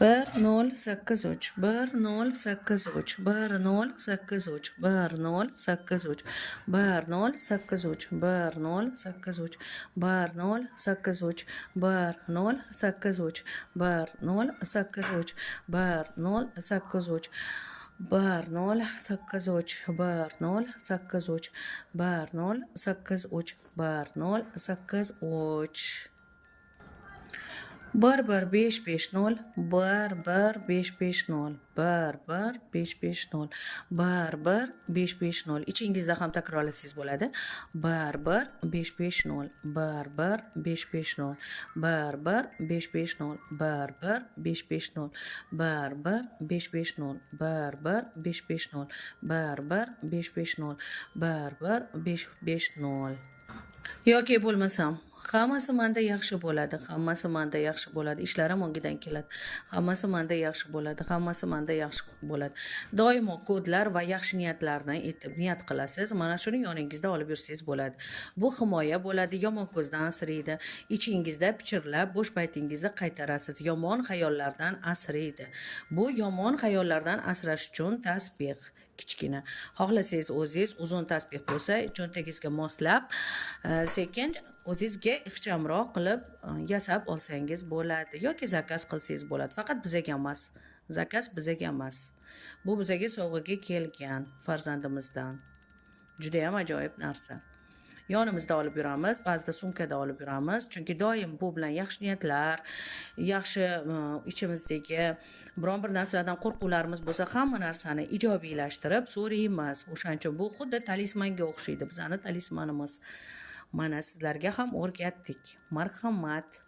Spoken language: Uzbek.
1083 1083 1083 1083 1083 1083 1083 1083 1083 1083 1083 bir 550 bir 550 bir 550 bir 550 ichingizda ham takrorlasangiz bo'ladi bir 550 bir 550 bir 550 bir 550 bir 550 bir 550 bir 550 bir 550 yoki bo'lmasam hammasi menda yaxshi bo'ladi, hammasi menda yaxshi bo'ladi, ishlarim o'ngidan keladi, hammasi menda yaxshi bo'ladi, hammasi menda yaxshi bo'ladi. Doimo kodlar va yaxshi niyatlarni aytib niyat qilasiz, mana shuni yoningizda olib yursangiz bo'ladi. Bu himoya bo'ladi, yomon ko'zdan asraydi, ichingizda pichirlab bo'sh paytingizni qaytarasiz, yomon xayollardan asraydi. Bu yomon xayollardan asrash uchun tasbih kichkina. Xohlasangiz o'zingiz uzun tasbih bo'lsa, cho'ntagingizga moslab, sekin o'zingizga ixchamroq qilib yasab olsangiz bo'ladi yoki zakaz qilsangiz bo'ladi. Faqat bizaga emas. Zakaz bizaga emas. Bu bizaga sovg'aga kelgan farzandimizdan. Juda ham ajoyib narsa. Yonimizda olib yuramiz, ba'zida sumkada olib yuramiz, chunki doim bu bilan yaxshi niyatlar, yaxshi ichimizdagi biron bir narsalardan qo'rquvlarimiz bo'lsa, hamma narsani ijobiylashtirib so'raymiz. O'shaning uchun bu xuddi talismanga o'xshaydi, bizning talismanimiz. Mana sizlarga ham o'rgatdik. Marhamat.